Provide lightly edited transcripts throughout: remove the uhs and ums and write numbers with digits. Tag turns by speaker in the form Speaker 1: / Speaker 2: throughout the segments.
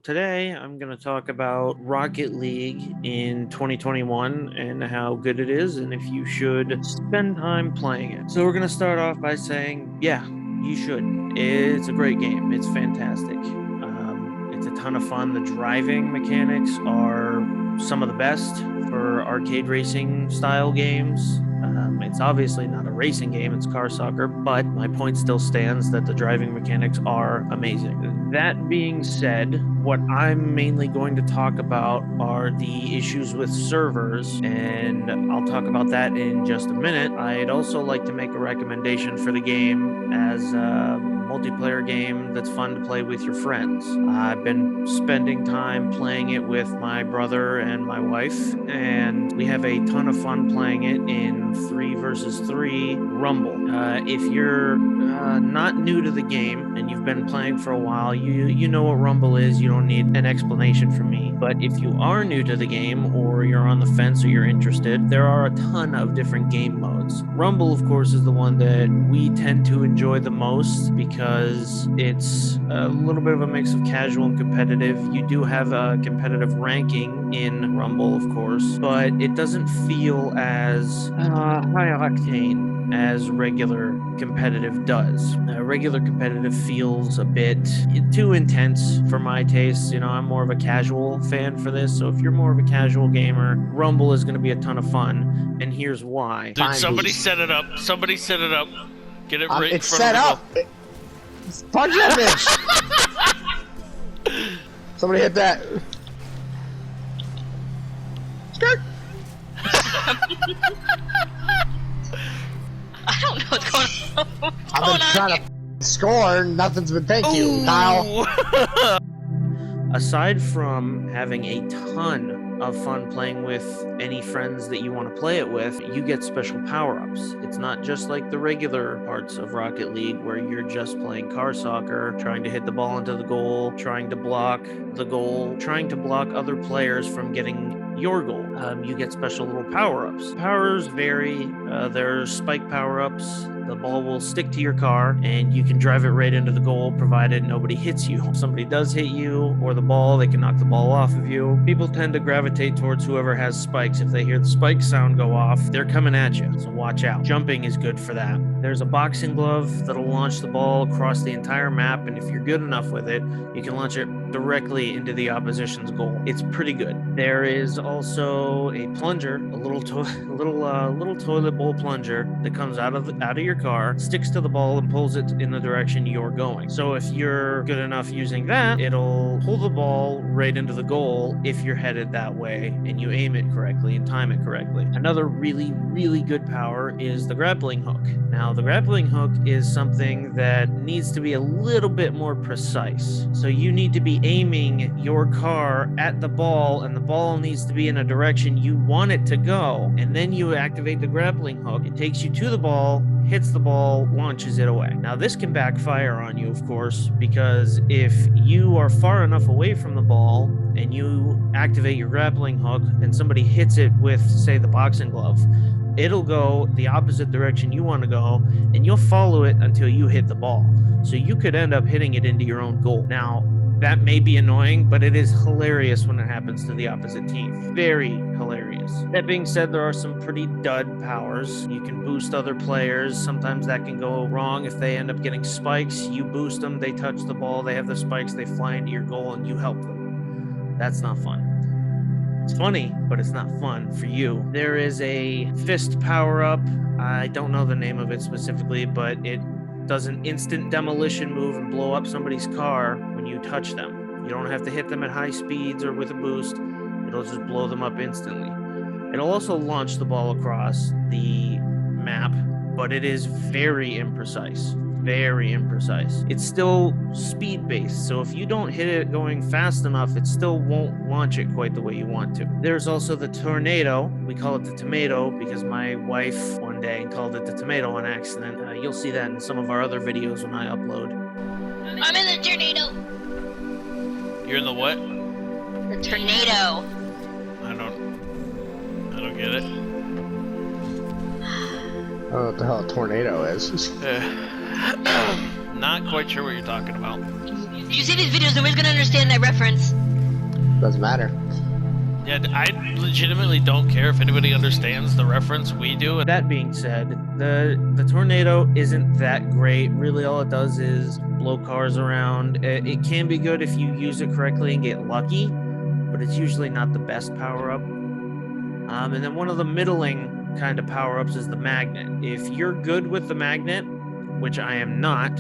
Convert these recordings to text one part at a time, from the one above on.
Speaker 1: today I'm going to talk about Rocket League in 2021 and how good it is and if you should spend time playing it. So we're going to start off by saying, yeah, you should. It's a great game. It's fantastic. It's a ton of fun. The driving mechanics are some of the best for arcade racing style games. It's obviously not a racing game, it's car soccer, but my point still stands that the driving mechanics are amazing. That being said, what I'm mainly going to talk about are the issues with servers, and I'll talk about that in just a minute. I'd also like to make a recommendation for the game as a multiplayer game that's fun to play with your friends. I've been spending time playing it with my brother and my wife, and we have a ton of fun playing it in 3 versus 3 Rumble. If you're not new to the game and you've been playing for a while, you know what Rumble is. You don't need an explanation from me. But if you are new to the game or you're on the fence or you're interested, there are a ton of different game modes. Rumble, of course, is the one that we tend to enjoy the most because it's a little bit of a mix of casual and competitive. You do have a competitive ranking in Rumble, of course, but it doesn't feel as high octane as regular competitive does. Regular competitive feels a bit too intense for my taste. You know, I'm more of a casual fan for this. So if you're more of a casual gamer, Rumble is going to be a ton of fun. And here's why.
Speaker 2: Dude, somebody set it up. Somebody set it up. Get it right.
Speaker 3: It's set up. Punch that bitch. Somebody hit that. Skirt.
Speaker 4: I don't know what's going on.
Speaker 3: I've been trying to score. Nothing's been. Thank you, Kyle.
Speaker 1: Aside from having a ton of fun playing with any friends that you want to play it with, you get special power-ups. It's not just like the regular parts of Rocket League where you're just playing car soccer, trying to hit the ball into the goal, trying to block the goal, trying to block other players from getting your goal. You get special little power-ups. Powers vary. There's spike power-ups. The ball will stick to your car and you can drive it right into the goal provided nobody hits you. If somebody does hit you or the ball, they can knock the ball off of you. People tend to gravitate towards whoever has spikes. If they hear the spike sound go off, they're coming at you, so watch out. Jumping is good for that. There's a boxing glove that'll launch the ball across the entire map, and if you're good enough with it, you can launch it directly into the opposition's goal. It's pretty good. There is also a plunger, a little toilet bowl plunger that comes out of your car, sticks to the ball and pulls it in the direction you're going. So if you're good enough using that, it'll pull the ball right into the goal if you're headed that way and you aim it correctly and time it correctly. Another really, really good power is the grappling hook. Now, the grappling hook is something that needs to be a little bit more precise. So you need to be aiming your car at the ball, and the ball needs to be in a direction you want it to go. And then you activate the grappling hook. It takes you to the ball, hits the ball, launches it away. Now, this can backfire on you, of course, because if you are far enough away from the ball and you activate your grappling hook and somebody hits it with, say, the boxing glove, it'll go the opposite direction you want to go, and you'll follow it until you hit the ball. So you could end up hitting it into your own goal. Now, that may be annoying, but it is hilarious when it happens to the opposite team. Very hilarious. That being said, there are some pretty dud powers. You can boost other players. Sometimes that can go wrong if they end up getting spikes. You boost them, they touch the ball, they have the spikes, they fly into your goal, and you help them. That's not fun. It's funny, but it's not fun for you. There is a fist power-up. I don't know the name of it specifically, but it does an instant demolition move and blow up somebody's car when you touch them. You don't have to hit them at high speeds or with a boost. It'll just blow them up instantly. It'll also launch the ball across the map, but it is very imprecise. Very imprecise. It's still speed-based, so if you don't hit it going fast enough, it still won't launch it quite the way you want to. There's also the tornado. We call it the tomato because my wife one day called it the tomato on accident. You'll see that in some of our other videos when I upload.
Speaker 4: I'm in the tornado.
Speaker 2: You're in the what?
Speaker 4: The tornado.
Speaker 2: I don't get it.
Speaker 3: I don't know what the hell a tornado is.
Speaker 2: Not quite sure what you're talking about.
Speaker 4: If you see these videos, nobody's gonna understand that reference.
Speaker 3: Doesn't matter.
Speaker 2: Yeah, I legitimately don't care if anybody understands the reference we do.
Speaker 1: That being said, the tornado isn't that great. Really, all it does is blow cars around. It can be good if you use it correctly and get lucky, but it's usually not the best power up. And then one of the middling kind of power ups is the magnet. If you're good with the magnet, which I am not,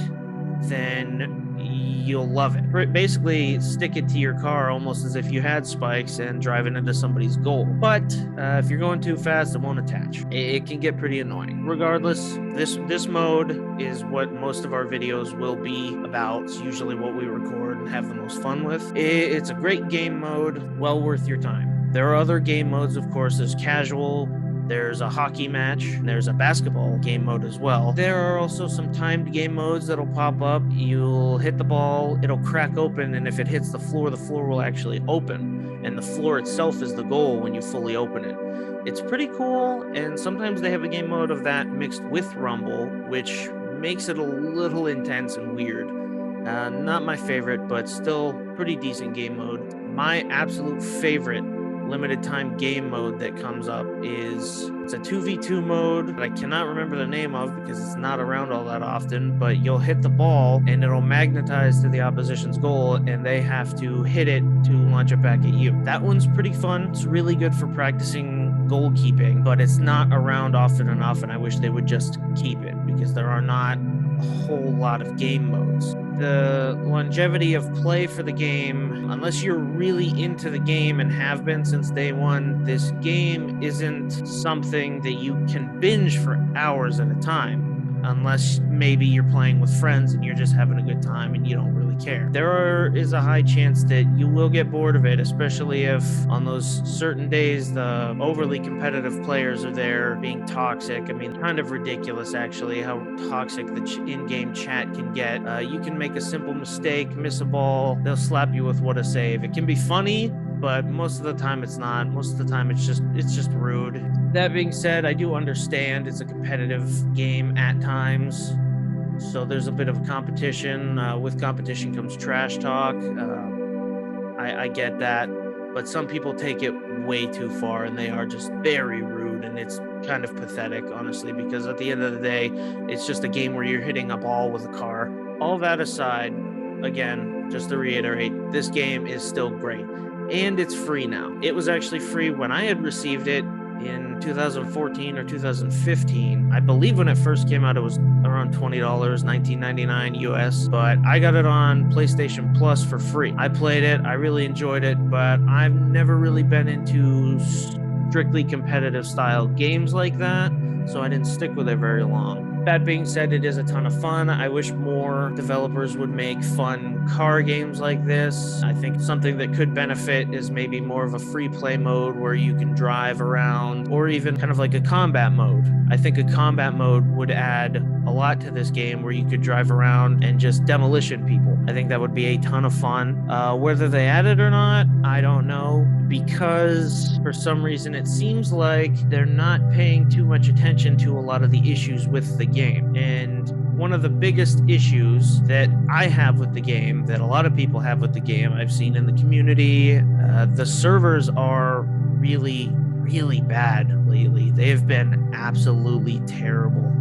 Speaker 1: then you'll love it. Basically, stick it to your car almost as if you had spikes and drive it into somebody's goal. But if you're going too fast, it won't attach. It can get pretty annoying. Regardless, this mode is what most of our videos will be about. It's usually what we record and have the most fun with. It's a great game mode, well worth your time. There are other game modes, of course. There's casual, there's a hockey match, and there's a basketball game mode as well. There are also some timed game modes that'll pop up. You'll hit the ball, it'll crack open, and if it hits the floor will actually open. And the floor itself is the goal when you fully open it. It's pretty cool, and sometimes they have a game mode of that mixed with Rumble, which makes it a little intense and weird. Not my favorite, but still pretty decent game mode. My absolute favorite limited time game mode that comes up it's a 2v2 mode that I cannot remember the name of because it's not around all that often, but you'll hit the ball and it'll magnetize to the opposition's goal and they have to hit it to launch it back at you. That one's pretty fun. It's really good for practicing goalkeeping, but it's not around often enough, and I wish they would just keep it because there are not a whole lot of game modes. The longevity of play for the game, unless you're really into the game and have been since day one, this game isn't something that you can binge for hours at a time, unless maybe you're playing with friends and you're just having a good time and you don't really care. There is a high chance that you will get bored of it, especially if on those certain days the overly competitive players are there being toxic. I mean, kind of ridiculous actually how toxic the in-game chat can get. You can make a simple mistake, miss a ball, they'll slap you with what a save. It can be funny, but most of the time it's not. Most of the time it's just rude. That being said, I do understand it's a competitive game at times, so there's a bit of a competition. With competition comes trash talk. I get that, but some people take it way too far and they are just very rude, and it's kind of pathetic, honestly, because at the end of the day, it's just a game where you're hitting a ball with a car. All that aside, again, just to reiterate, this game is still great. And it's free now. It was actually free when I had received it in 2014 or 2015. I believe when it first came out, it was around $20, $19.99 US, but I got it on PlayStation Plus for free. I played it, I really enjoyed it, but I've never really been into strictly competitive style games like that, so I didn't stick with it very long. That being said, it is a ton of fun. I wish more developers would make fun car games like this. I think something that could benefit is maybe more of a free play mode where you can drive around, or even kind of like a combat mode. I think a combat mode would add a lot to this game where you could drive around and just demolition people. I think that would be a ton of fun. Whether they add it or not, I don't know, because for some reason it seems like they're not paying too much attention to a lot of the issues with the game. And one of the biggest issues that I have with the game, that a lot of people have with the game, I've seen in the community, the servers are really, really bad lately. They've been absolutely terrible.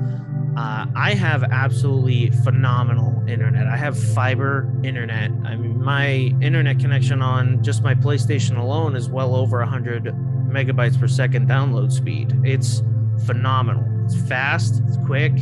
Speaker 1: I have absolutely phenomenal internet. I have fiber internet. I mean, my internet connection on just my PlayStation alone is well over 100 megabytes per second download speed. It's phenomenal. It's fast, it's quick,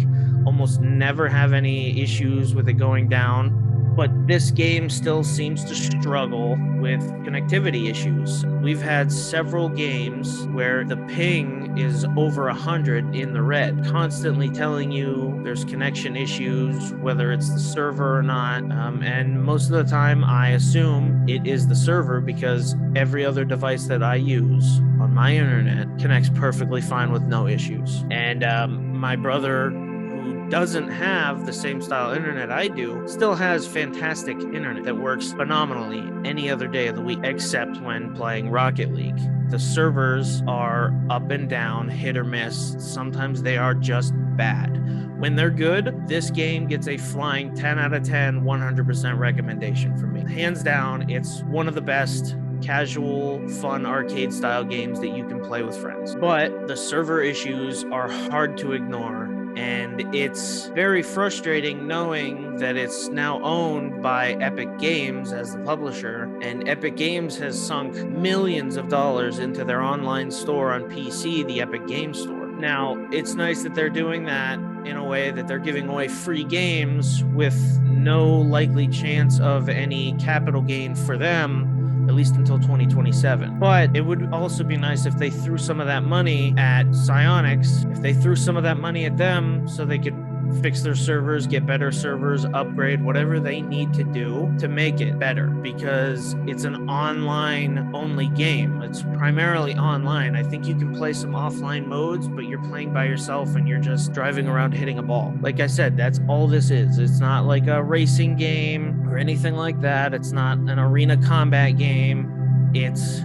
Speaker 1: almost never have any issues with it going down. But this game still seems to struggle with connectivity issues. We've had several games where the ping is over 100 in the red, constantly telling you there's connection issues, whether it's the server or not. And most of the time, I assume it is the server because every other device that I use on my internet connects perfectly fine with no issues. And my brother, who doesn't have the same style internet I do, still has fantastic internet that works phenomenally any other day of the week, except when playing Rocket League. The servers are up and down, hit or miss. Sometimes they are just bad. When they're good, this game gets a flying 10 out of 10, 100% recommendation from me. Hands down, it's one of the best casual, fun arcade style games that you can play with friends. But the server issues are hard to ignore. And it's very frustrating knowing that it's now owned by Epic Games as the publisher, and Epic Games has sunk millions of dollars into their online store on PC, the Epic Games Store. Now, it's nice that they're doing that in a way that they're giving away free games with no likely chance of any capital gain for them, at least until 2027. But it would also be nice if they threw some of that money at Psyonix, if they threw some of that money at them so they could fix their servers, get better servers, upgrade, whatever they need to do to make it better, because it's an online only game. It's primarily online. I think you can play some offline modes, but you're playing by yourself and you're just driving around hitting a ball. Like I said, that's all this is. It's not like a racing game or anything like that. It's not an arena combat game. It's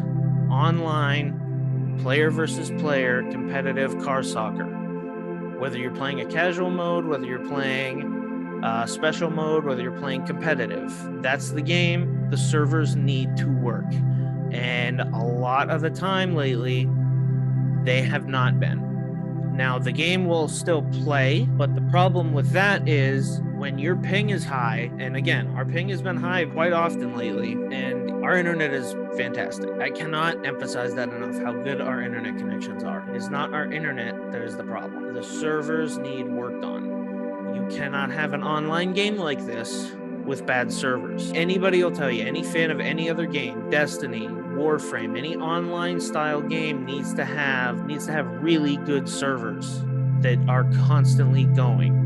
Speaker 1: online, player versus player, competitive car soccer. Whether you're playing a casual mode, whether you're playing special mode, whether you're playing competitive, that's the game. The servers need to work. And a lot of the time lately, they have not been. Now, the game will still play, but the problem with that is when your ping is high, and again, our ping has been high quite often lately, and our internet is fantastic. I cannot emphasize that enough, how good our internet connections are. It's not our internet that is the problem. The servers need worked on. You cannot have an online game like this with bad servers. Anybody will tell you, any fan of any other game, Destiny, Warframe, any online style game needs to have really good servers that are constantly going.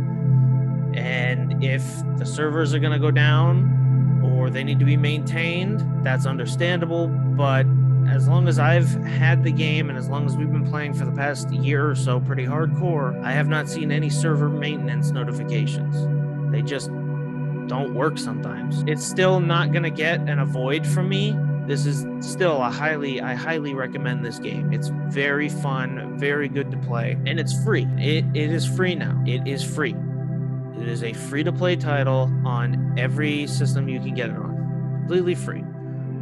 Speaker 1: And if the servers are going to go down or they need to be maintained, that's understandable. But as long as I've had the game and as long as we've been playing for the past year or so pretty hardcore, I have not seen any server maintenance notifications. They just don't work sometimes. It's still not going to get an avoid from me. This is still I highly recommend this game. It's very fun, very good to play, and it's free. It is free now. It is free. It is a free-to-play title on every system you can get it on. Completely free.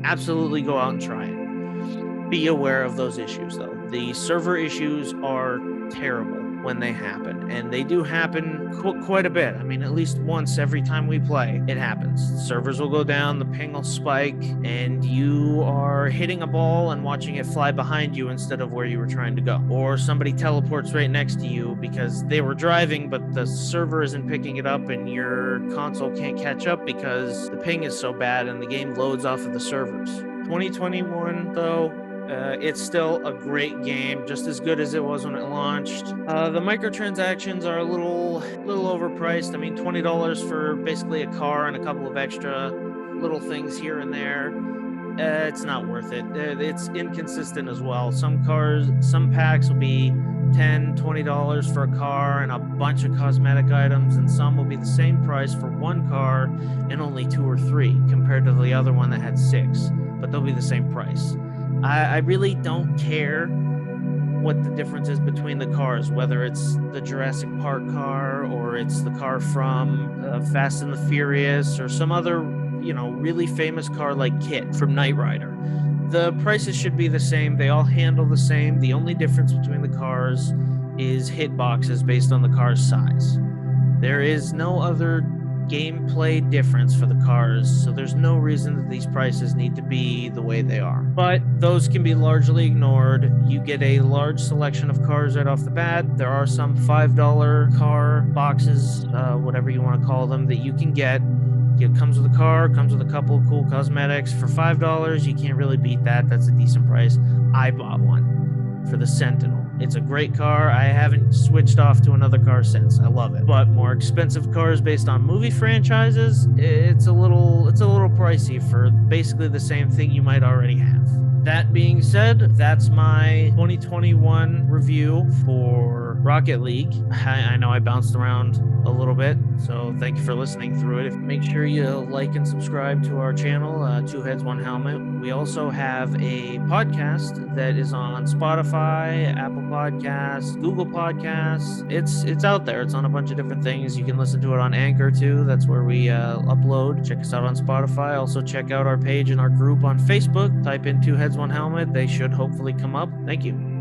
Speaker 1: Absolutely go out and try it. Be aware of those issues, though. The server issues are terrible when they happen, and they do happen quite a bit. I mean, at least once every time we play, it happens. Servers will go down, the ping will spike, and you are hitting a ball and watching it fly behind you instead of where you were trying to go. Or somebody teleports right next to you because they were driving, but the server isn't picking it up and your console can't catch up because the ping is so bad and the game loads off of the servers. 2021, though, it's still a great game, just as good as it was when it launched. The microtransactions are a little overpriced. I memean, $20 for basically a car and a couple of extra little things here and there. It's not worth it. It's inconsistent as well. Some packs will be $10, $20 for a car and a bunch of cosmetic items, and some will be the same price for one car and only 2 or 3 compared to the other one that had 6, but they'll be the same price. I really don't care what the difference is between the cars, whether it's the Jurassic Park car or it's the car from Fast and the Furious or some other, really famous car like Kit from Knight Rider. The prices should be the same. They all handle the same. The only difference between the cars is hitboxes based on the car's size. There is no other gameplay difference for the cars, so there's no reason that these prices need to be the way they are. But those can be largely ignored. You get a large selection of cars right off the bat. There are some $5 car boxes, whatever you want to call them, that you can get. It comes with a car, comes with a couple of cool cosmetics. For $5, you can't really beat that. That's a decent price. I bought one for the Sentinel. It's a great car. I haven't switched off to another car since. I love it. But more expensive cars based on movie franchises, it's a little pricey for basically the same thing you might already have. That being said, that's my 2021 review for Rocket League. I know I bounced around a little bit, so thank you for listening through it. Make sure you like and subscribe to our channel, Two Heads, One Helmet. We also have a podcast that is on Spotify, Apple Podcasts, Google Podcasts. It's out there. It's on a bunch of different things. You can listen to it on Anchor too. That's where we upload. Check us out on Spotify. Also check out our page and our group on Facebook. Type in Two Heads, One Helmet. They should hopefully come up. Thank you.